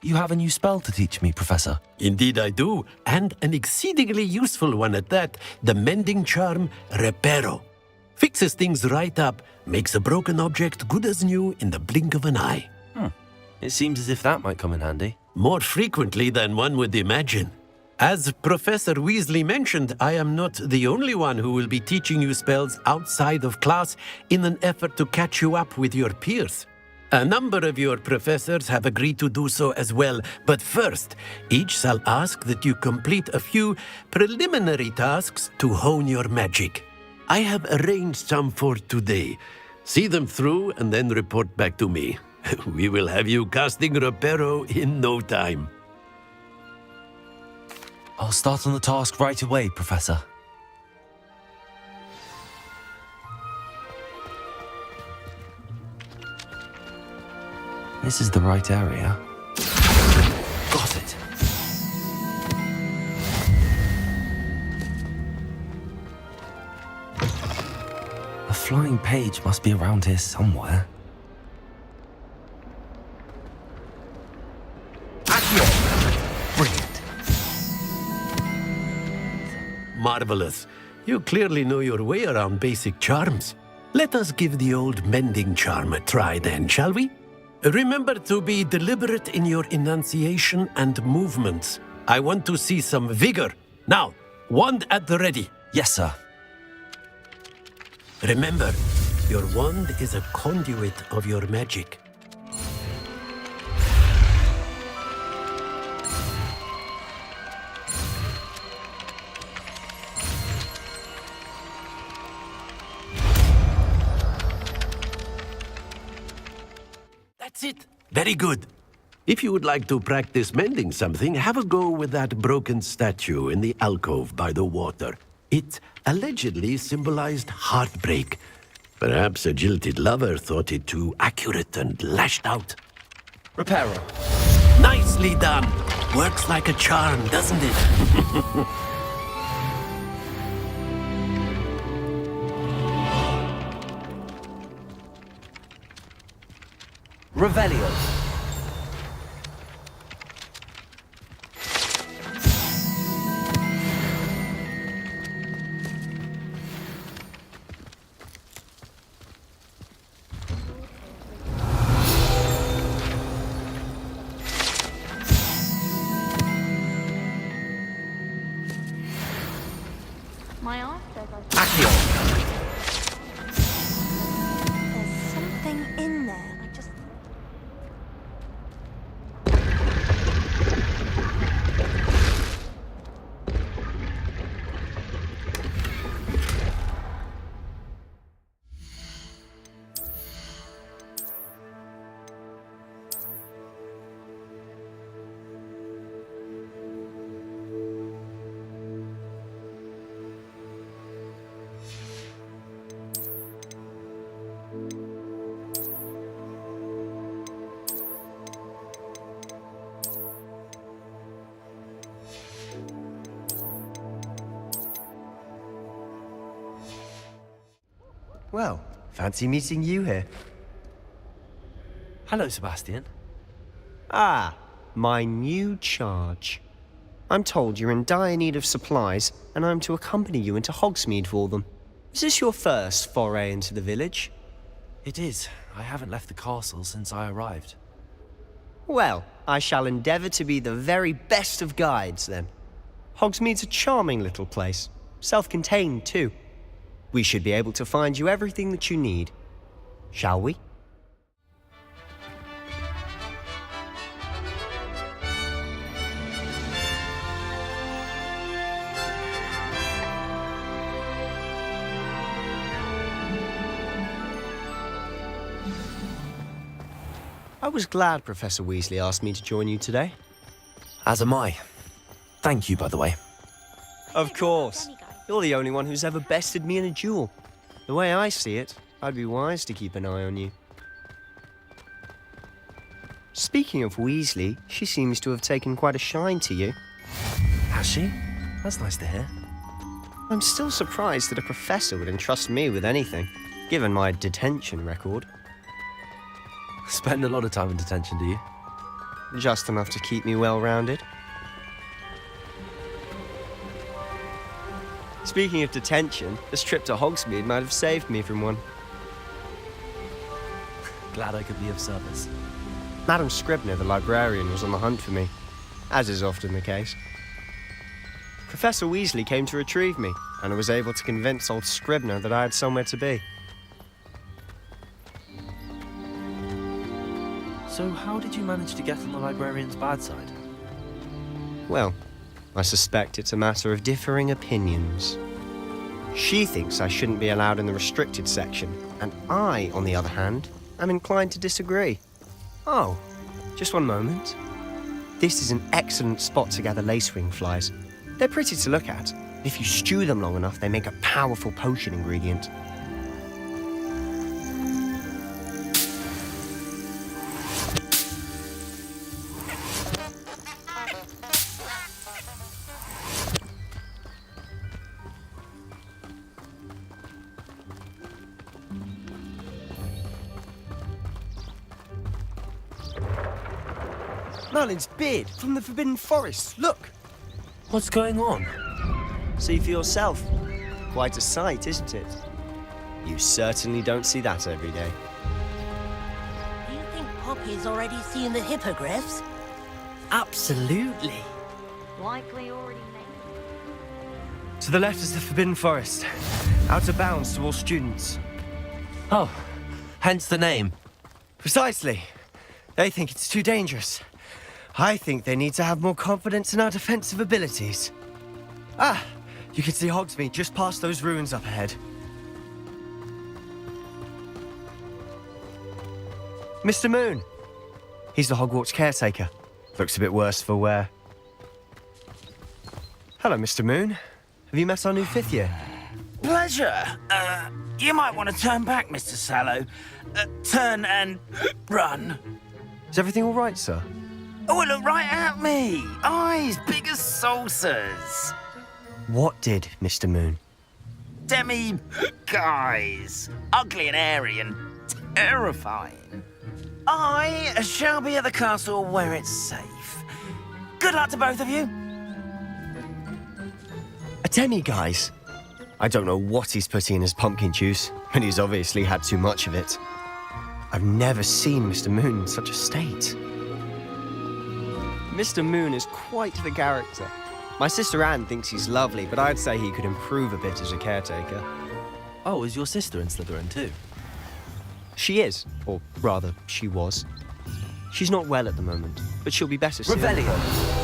You have a new spell to teach me, Professor. Indeed I do, and an exceedingly useful one at that, the mending charm Reparo. Fixes things right up, makes a broken object good as new in the blink of an eye. It seems as if that might come in handy. More frequently than one would imagine. As Professor Weasley mentioned, I am not the only one who will be teaching you spells outside of class in an effort to catch you up with your peers. A number of your professors have agreed to do so as well, but first, each shall ask that you complete a few preliminary tasks to hone your magic. I have arranged some for today. See them through and then report back to me. We will have you casting Reparo in no time. I'll start on the task right away, Professor. This is the right area. Got it. A flying page must be around here somewhere. Brilliant. Marvelous. You clearly know your way around basic charms. Let us give the old mending charm a try then, shall we? Remember to be deliberate in your enunciation and movements. I want to see some vigor. Now, wand at the ready. Yes, sir. Remember, your wand is a conduit of your magic. That's it. Very good. If you would like to practice mending something, have a go with that broken statue in the alcove by the water. It allegedly symbolized heartbreak. Perhaps a jilted lover thought it too accurate and lashed out. Reparo. Nicely done. Works like a charm, doesn't it? Revelio. My arm says Accio. there's something in there. I just... Well, fancy meeting you here. Hello, Sebastian. Ah, my new charge. I'm told you're in dire need of supplies, and I'm to accompany you into Hogsmeade for them. Is this your first foray into the village? It is. I haven't left the castle since I arrived. Well, I shall endeavour to be the very best of guides, then. Hogsmeade's a charming little place. Self-contained, too. We should be able to find you everything that you need. Shall we? I was glad Professor Weasley asked me to join you today. As am I. Thank you, by the way. Of course. You're the only one who's ever bested me in a duel. The way I see it, I'd be wise to keep an eye on you. Speaking of Weasley, she seems to have taken quite a shine to you. Has she? That's nice to hear. I'm still surprised that a professor would entrust me with anything, given my detention record. Spend a lot of time in detention, do you? just enough to keep me well-rounded. Speaking of detention, this trip to Hogsmeade might have saved me from one. Glad I could be of service. Madam Scribner, the librarian, was on the hunt for me, as is often the case. Professor Weasley came to retrieve me, and I was able to convince old Scribner that I had somewhere to be. So how did you manage to get on the librarian's bad side? Well, I suspect it's a matter of differing opinions. She thinks I shouldn't be allowed in the restricted section, and I, on the other hand, am inclined to disagree. Oh, just one moment. This is an excellent spot to gather lacewing flies. They're pretty to look at. If you stew them long enough, they make a powerful potion ingredient. Merlin's beard from the Forbidden Forest. Look! What's going on? See for yourself. Quite a sight, isn't it? You certainly don't see that every day. Do you think Poppy's already seen the hippogriffs? Absolutely. Likely already made. To the left is the Forbidden Forest. Out of bounds to all students. Oh, hence the name. Precisely. They think it's too dangerous. I think they need to have more confidence in our defensive abilities. Ah, you can see Hogsmeade just past those ruins up ahead. Mr. Moon. He's the Hogwarts caretaker. Looks a bit worse for wear. Hello, Mr. Moon. Have you met our new fifth year? Pleasure. You might want to turn back, Mr. Sallow. Turn and run. Is everything all right, sir? Oh, look right at me. Eyes big as saucers. What did, Mr. Moon? Guys. Ugly and airy and terrifying. I shall be at the castle where it's safe. Good luck to both of you. A demi-guise? I don't know what he's putting in his pumpkin juice, and he's obviously had too much of it. I've never seen Mr. Moon in such a state. Mr. Moon is quite the character. My sister Anne thinks he's lovely, but I'd say he could improve a bit as a caretaker. Oh, is your sister in Slytherin too? She is, or rather, she was. She's not well at the moment, but she'll be better soon. Revelio.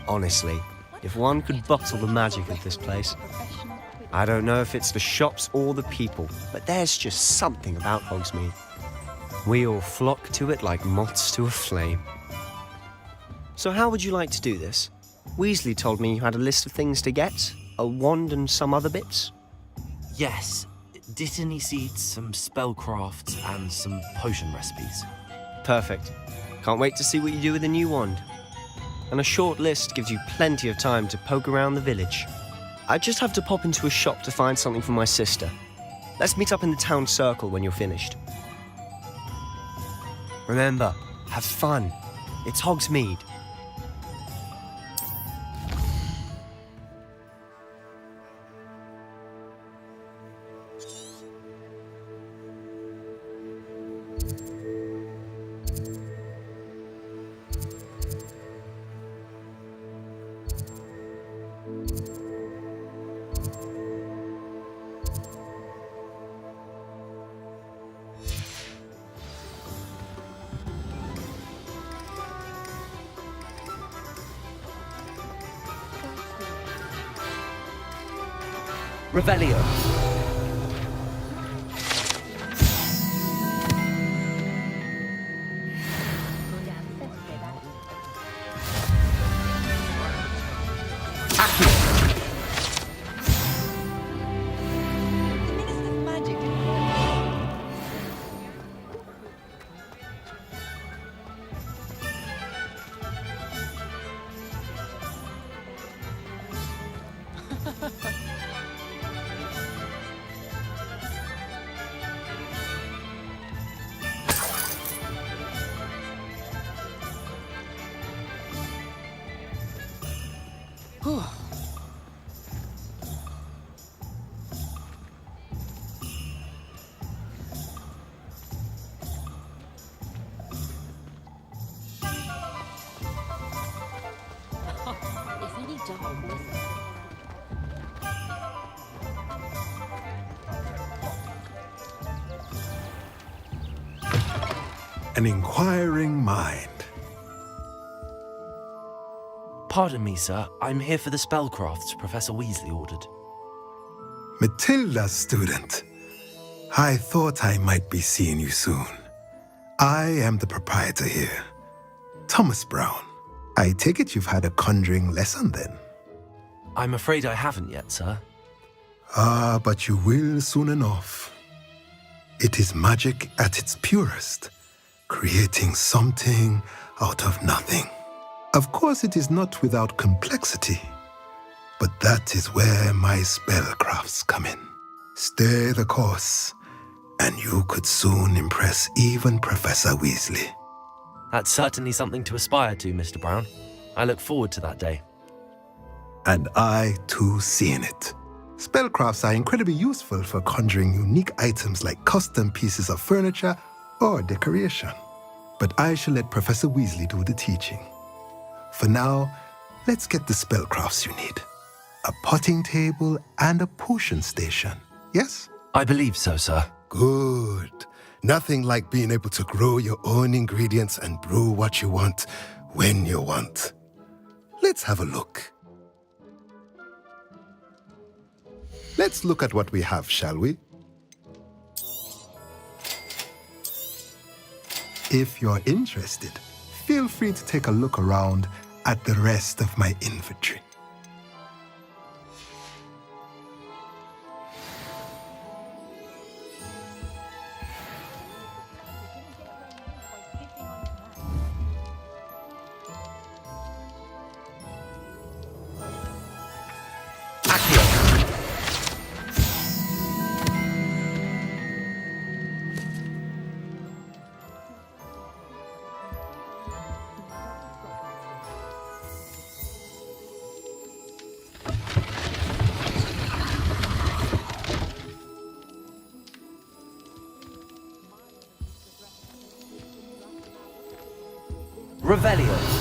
Honestly, if one could bottle the magic of this place. I don't know if it's the shops or the people, but there's just something about Hogsmeade. We all flock to it like moths to a flame. So how would you like to do this? Weasley told me you had a list of things to get, a wand and some other bits. Yes. Dittany seeds, some spellcrafts, and some potion recipes. Perfect. Can't wait to see what you do with the new wand. And a short list gives you plenty of time to poke around the village. I just have to pop into a shop to find something for my sister. Let's meet up in the town circle when you're finished. Remember, have fun. It's Hogsmeade. Revelio. An inquiring mind. Pardon me, sir. I'm here for the spellcrafts Professor Weasley ordered. Matilda's student. I thought I might be seeing you soon. I am the proprietor here, Thomas Brown. I take it you've had a conjuring lesson then? I'm afraid I haven't yet, sir. Ah, but you will soon enough. It is magic at its purest, creating something out of nothing. Of course, it is not without complexity, but that is where my spellcrafts come in. Stay the course, and you could soon impress even Professor Weasley. That's certainly something to aspire to, Mr. Brown. I look forward to that day. And I, too, seeing it. Spellcrafts are incredibly useful for conjuring unique items like custom pieces of furniture or decoration. But I shall let Professor Weasley do the teaching. For now, let's get the spellcrafts you need. A potting table and a potion station, yes? I believe so, sir. Good. Nothing like being able to grow your own ingredients and brew what you want when you want. Let's have a look. Let's look at what we have, shall we? If you're interested, feel free to take a look around at the rest of my inventory. Revelio.